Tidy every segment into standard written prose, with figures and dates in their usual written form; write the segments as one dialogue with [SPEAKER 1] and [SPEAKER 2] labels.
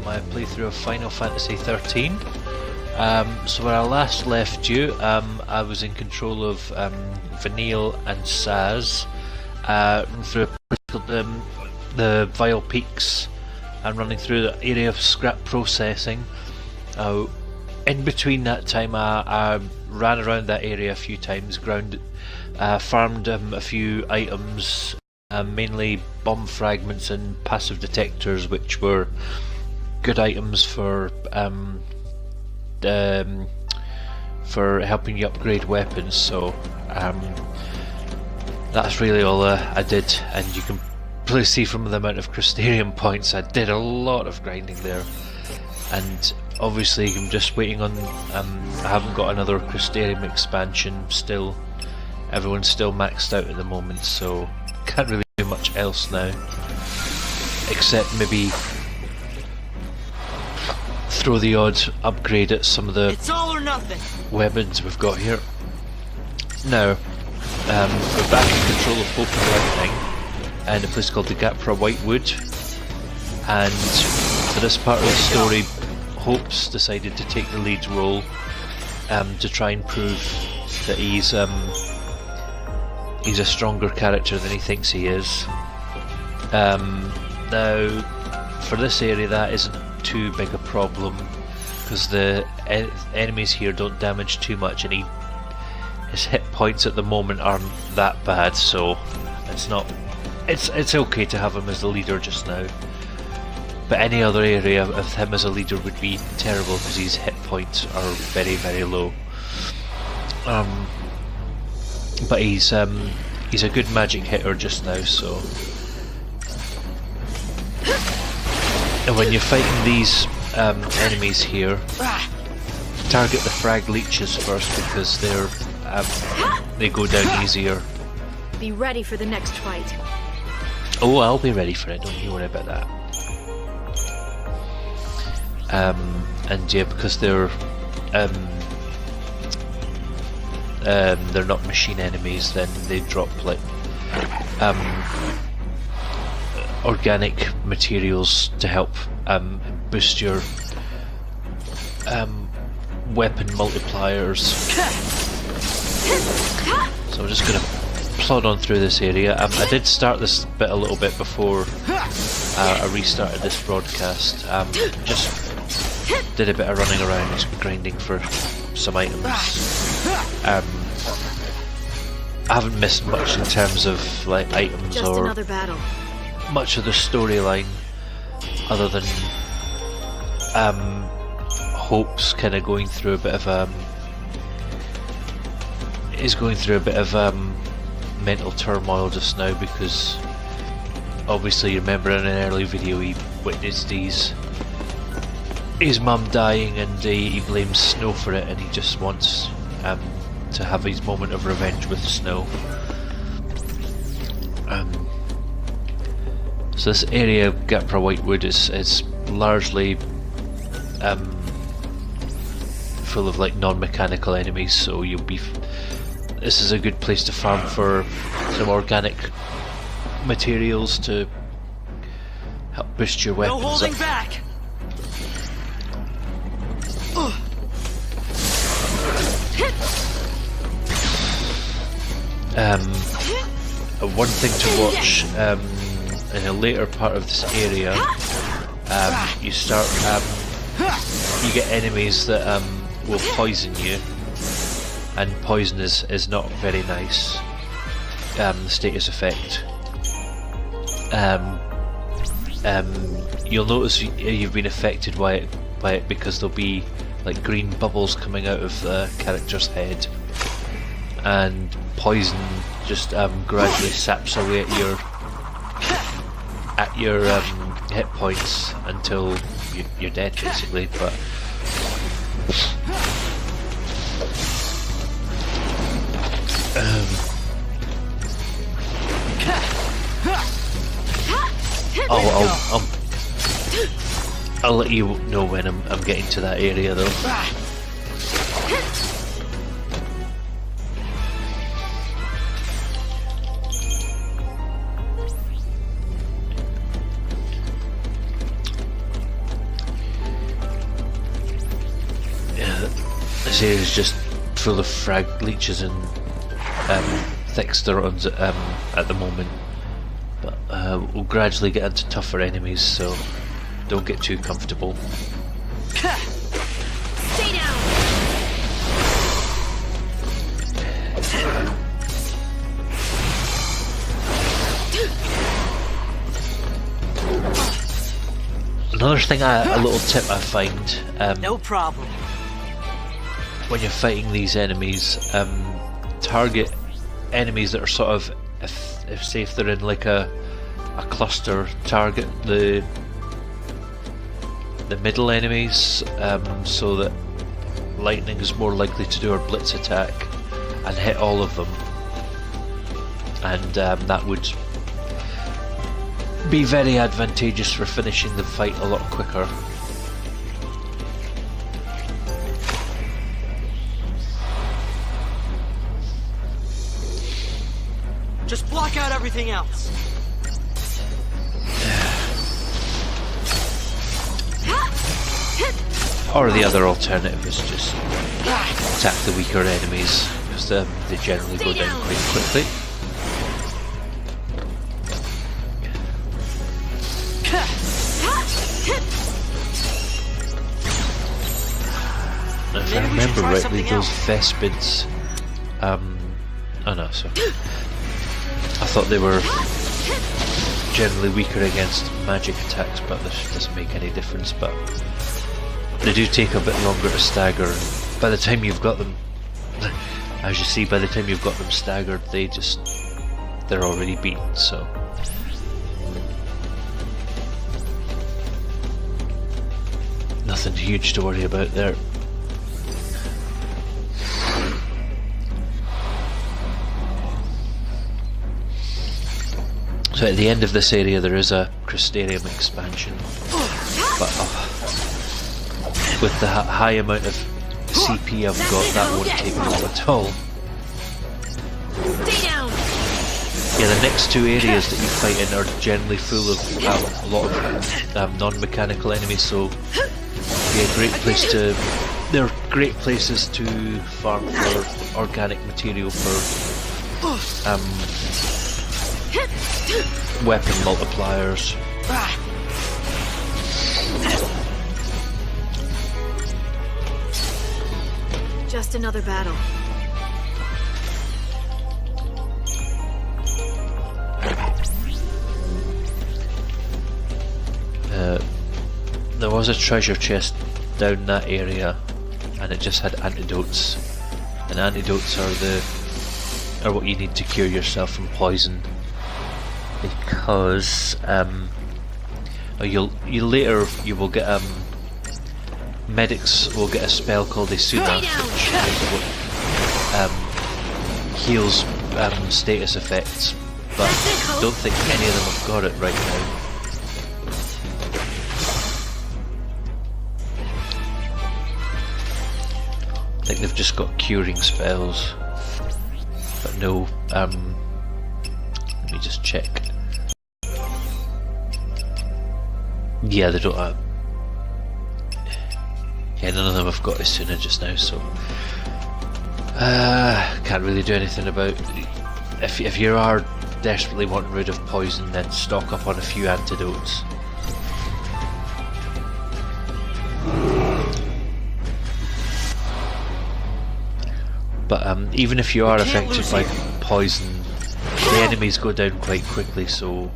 [SPEAKER 1] my playthrough of Final Fantasy XIII. So where I last left you, I was in control of Vanille and Saz through the Vile Peaks and running through the area of scrap processing. In between that time I ran around that area a few times, farmed a few items, mainly bomb fragments and passive detectors, which were good items for helping you upgrade weapons. So that's really all I did, and you can probably see from the amount of Crystarium points I did a lot of grinding there. And obviously I'm just waiting on, I haven't got another Crystarium expansion still. Everyone's still maxed out at the moment, so can't really do much else now, except maybe throw the odd upgrade at some of the
[SPEAKER 2] it's all or nothing
[SPEAKER 1] weapons we've got here. Now, we're back in control of Hope and Lightning in a place called the Gapra Whitewood, and for this part of the story, Hope's decided to take the lead role to try and prove that he's a stronger character than he thinks he is. Now, for this area that isn't too big a problem, because the enemies here don't damage too much, and his hit points at the moment aren't that bad, so it's okay to have him as the leader just now. But any other area of him as a leader would be terrible, because his hit points are very, very low. But he's a good magic hitter just now, so. And when you're fighting these enemies here, target the frag leeches first, because they go down easier.
[SPEAKER 3] Be ready for the next fight.
[SPEAKER 1] Oh, I'll be ready for it, don't you worry about that. And yeah, because they're not machine enemies, then they drop like organic materials to help boost your weapon multipliers. So I'm just going to plod on through this area. I did start this bit a little bit before I restarted this broadcast. Just did a bit of running around, grinding for some items. I haven't missed much in terms of like items
[SPEAKER 3] Just
[SPEAKER 1] or
[SPEAKER 3] another battle.
[SPEAKER 1] much of the storyline, other than Hope's kind of going through a bit of mental turmoil just now, because obviously you remember in an early video he witnessed his mum dying, and he blames Snow for it, and he just wants to have his moment of revenge with Snow. So this area of Gapra Whitewood is largely full of like non-mechanical enemies, so this is a good place to farm for some organic materials to help boost your weapons.
[SPEAKER 2] no holding
[SPEAKER 1] up.
[SPEAKER 2] back.
[SPEAKER 1] One thing to watch in a later part of this area, you get enemies that will poison you, and poison is not very nice. The status effect. You'll notice you've been affected by it because there'll be like green bubbles coming out of the character's head, and poison just gradually saps away at your hit points until you're dead, basically. But I'll let you know when I'm getting to that area though. This area is just full of frag leeches and thick sterons at the moment, but we'll gradually get into tougher enemies, so don't get too comfortable.
[SPEAKER 3] Stay down.
[SPEAKER 1] Another thing, a little tip I find,
[SPEAKER 2] No problem.
[SPEAKER 1] when you're fighting these enemies, target enemies that are sort of, if they're in like a cluster, target the middle enemies, so that lightning is more likely to do a blitz attack and hit all of them, and that would be very advantageous for finishing the fight a lot quicker.
[SPEAKER 2] Just block out everything else.
[SPEAKER 1] Or the other alternative is just attack the weaker enemies, because they generally go down quite quickly. Now, if I remember rightly, those Vespids, oh no, sorry. I thought they were generally weaker against magic attacks, but this doesn't make any difference. But they do take a bit longer to stagger, and by the time you've got them, as you see, by the time you've got them staggered, they're already beaten, so. Nothing huge to worry about there. So at the end of this area there is a Crystarium expansion, but with the high amount of CP I've got, that won't take long at all.
[SPEAKER 3] Stay down.
[SPEAKER 1] Yeah, the next two areas that you fight in are generally full of a lot of non-mechanical enemies, so yeah, they're great places to farm for organic material for weapon multipliers.
[SPEAKER 3] Just another battle.
[SPEAKER 1] There was a treasure chest down that area, and it just had antidotes, and antidotes are what you need to cure yourself from poison, because you will get medics will get a spell called Isuna, which heals status effects, but I don't think any of them have got it right now. I think they've just got curing spells, but no, let me just check. Yeah, they don't have, yeah, none of them have got Isuna just now, so can't really do anything about. If you are desperately wanting rid of poison, then stock up on a few antidotes. But even if you are affected by poison, the enemies go down quite quickly, so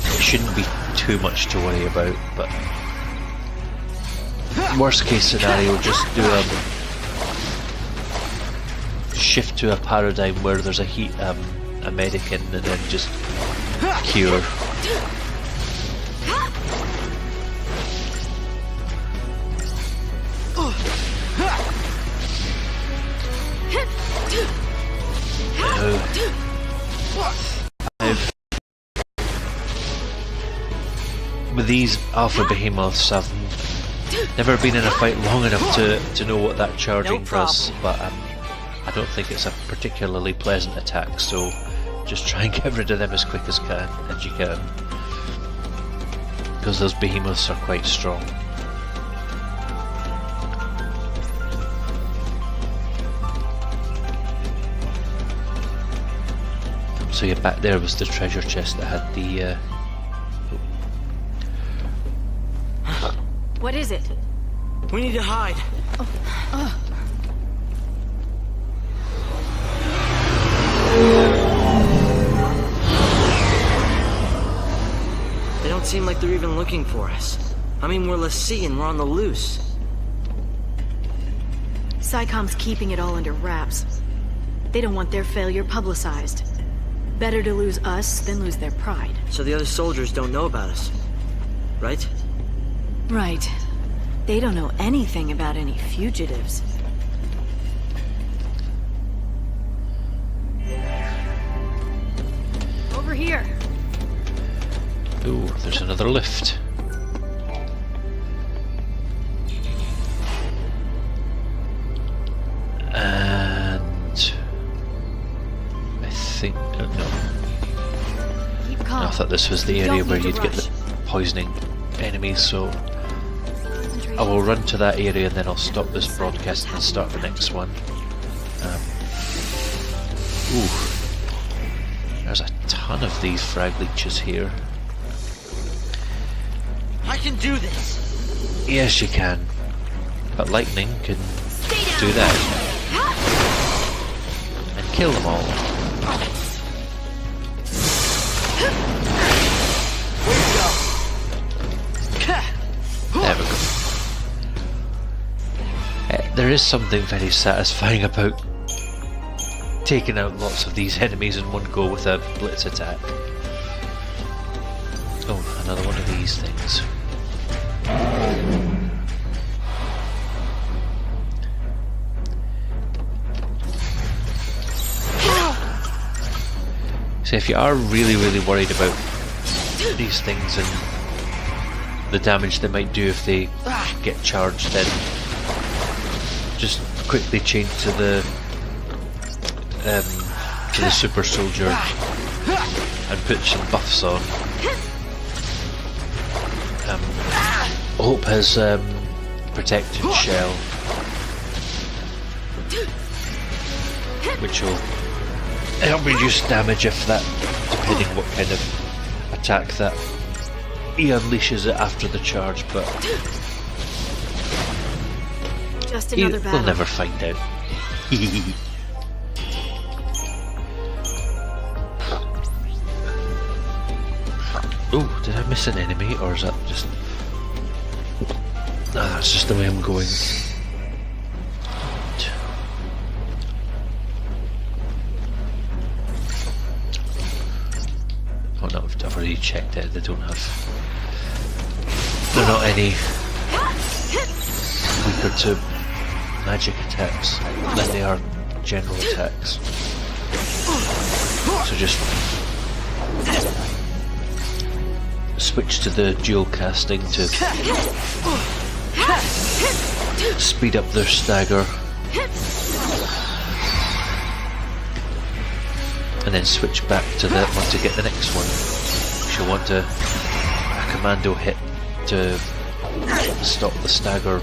[SPEAKER 1] it shouldn't be too much to worry about. But worst case scenario, just do shift to a paradigm where there's a medic in, and then just cure. With these alpha behemoths, I've never been in a fight long enough to know what that charging does, but I don't think it's a particularly pleasant attack, so just try and get rid of them as quick as you can, because those behemoths are quite strong. So yeah, back there was the treasure chest that had the...
[SPEAKER 3] What is it?
[SPEAKER 2] We need to hide. They don't seem like they're even looking for us. I mean, we're Lassie and we're on the loose.
[SPEAKER 3] SciComm's keeping it all under wraps. They don't want their failure publicized. Better to lose us than lose their pride.
[SPEAKER 2] So the other soldiers don't know about us, right?
[SPEAKER 3] Right. They don't know anything about any fugitives. Over here.
[SPEAKER 1] Ooh, there's another lift. And... I think... no.
[SPEAKER 3] Keep calm.
[SPEAKER 1] I thought this was the area
[SPEAKER 3] Don't
[SPEAKER 1] where
[SPEAKER 3] need to
[SPEAKER 1] you'd get the
[SPEAKER 3] rush.
[SPEAKER 1] poisoning enemies, so...
[SPEAKER 3] Concentrate.
[SPEAKER 1] I will run to that area and then I'll stop this broadcast and start the next one. Ooh. There's a ton of these frag leeches here.
[SPEAKER 2] I can do this.
[SPEAKER 1] Yes, you can. But lightning can do that. And kill them all. There we go. There is something very satisfying about taking out lots of these enemies in one go with a blitz attack. Oh, another one of these things. So if you are really worried about these things and the damage they might do if they get charged, then just quickly change to the super soldier and put some buffs on. Hope has protected shell, which will help reduce damage if that, depending what kind of attack that he unleashes it after the charge, but
[SPEAKER 3] Just another battle.
[SPEAKER 1] we'll never find out. Oh, did I miss an enemy, or is that just... Ah, that's just the way I'm going. Oh no, I've already checked it, they don't have... They're not any weaker to magic attacks than they are general attacks. So just switch to the dual casting to speed up their stagger, and then switch back to that one to get the next one. She'll want a commando hit to stop the stagger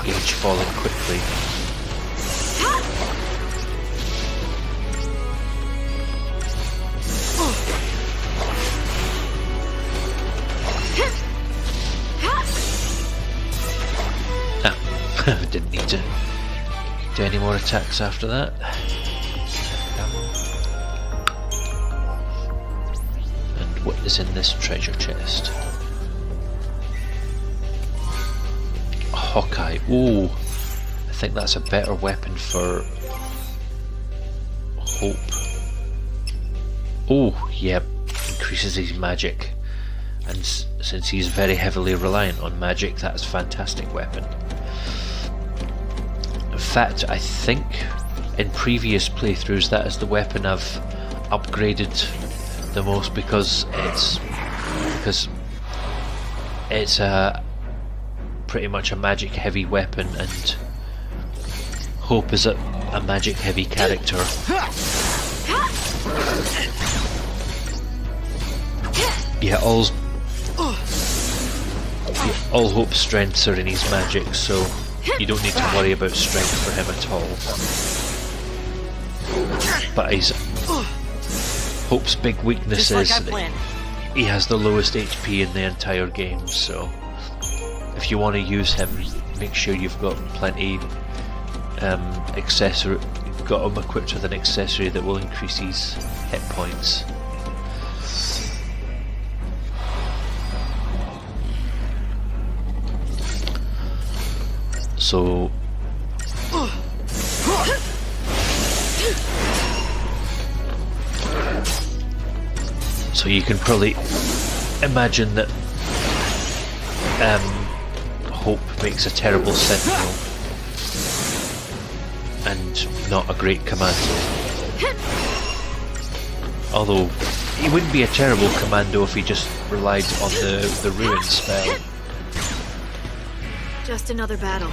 [SPEAKER 1] gauge falling quickly. Didn't need to do any more attacks after that. And what is in this treasure chest? A Hawkeye. Ooh, I think that's a better weapon for Hope. Oh, yep, increases his magic. And since he's very heavily reliant on magic, that's a fantastic weapon. In fact, I think in previous playthroughs that is the weapon I've upgraded the most because it's a pretty much a magic heavy weapon, and Hope is a magic heavy character. Yeah, all Hope's strengths are in his magic, so you don't need to worry about strength for him at all. But Hope's big weakness
[SPEAKER 2] Just like
[SPEAKER 1] is
[SPEAKER 2] I
[SPEAKER 1] that
[SPEAKER 2] planned.
[SPEAKER 1] he has the lowest HP in the entire game, so if you want to use him, make sure you've got plenty accessory, got him equipped with an accessory that will increase his hit points. So you can probably imagine that Hope makes a terrible sentinel and not a great commando. Although he wouldn't be a terrible commando if he just relied on the ruin spell.
[SPEAKER 3] Just another battle.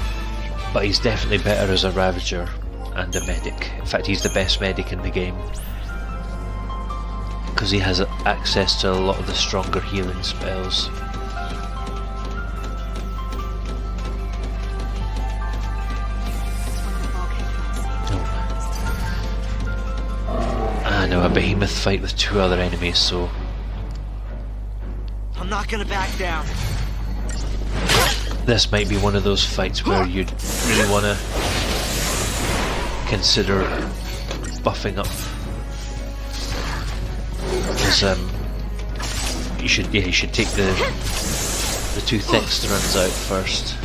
[SPEAKER 1] But he's definitely better as a Ravager and a medic. In fact, he's the best medic in the game, because he has access to a lot of the stronger healing spells. I know, a behemoth fight with 2 other enemies, so
[SPEAKER 2] I'm not gonna back down.
[SPEAKER 1] this might be one of those fights where you'd really want to consider buffing up. Because you should take the 2 Thexterons out first,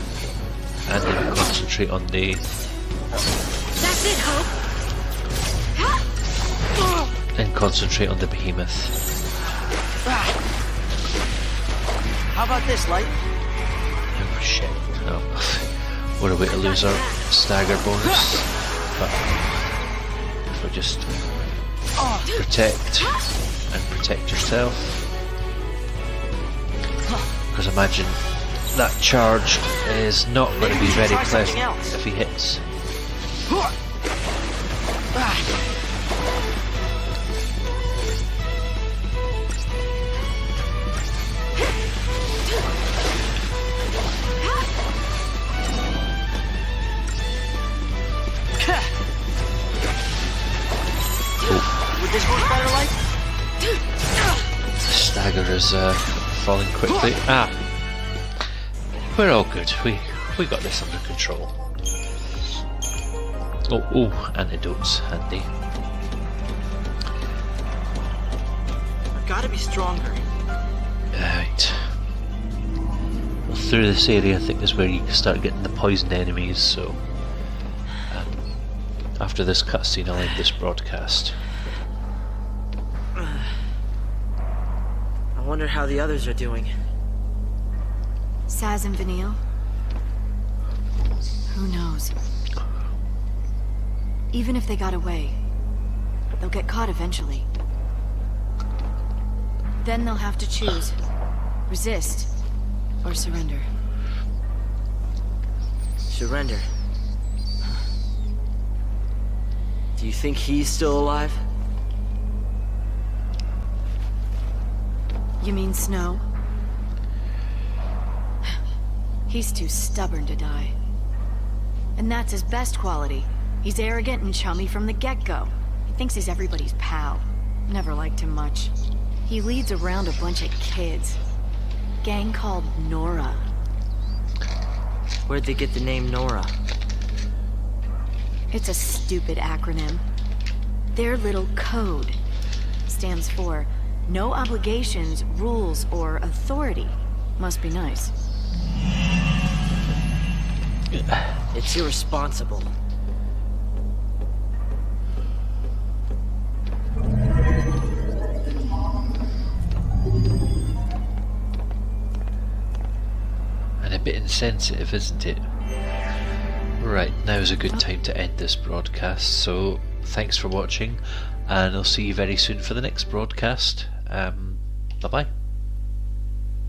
[SPEAKER 1] and then concentrate on the.
[SPEAKER 3] That's it, Hope.
[SPEAKER 1] And concentrate on the behemoth.
[SPEAKER 2] How about this, Light?
[SPEAKER 1] Oh shit! Oh, what a way to lose our stagger bonus. But if we just protect and protect yourself, because imagine that charge is not going to be very pleasant if he hits.
[SPEAKER 2] Would this work better, Light?
[SPEAKER 1] Stagger is falling quickly. Ah, we're all good. We got this under control. Oh, antidotes handy.
[SPEAKER 2] I've got to be stronger.
[SPEAKER 1] Right. Well, through this area, I think is where you can start getting the poisoned enemies. So after this cutscene, I'll end this broadcast.
[SPEAKER 2] I wonder how the others are doing.
[SPEAKER 3] Saz and Vanille? Who knows? Even if they got away, they'll get caught eventually. Then they'll have to choose. Resist or surrender.
[SPEAKER 2] Surrender. Do you think he's still alive?
[SPEAKER 3] You mean Snow? He's too stubborn to die. And that's his best quality. He's arrogant and chummy from the get-go. He thinks he's everybody's pal. Never liked him much. He leads around a bunch of kids. Gang called Nora.
[SPEAKER 2] Where'd they get the name Nora?
[SPEAKER 3] It's a stupid acronym. Their little code stands for no obligations, rules, or authority. Must be nice.
[SPEAKER 2] It's irresponsible.
[SPEAKER 1] And a bit insensitive, isn't it? Right, now's a good time to end this broadcast, so thanks for watching, and I'll see you very soon for the next broadcast. Bye bye.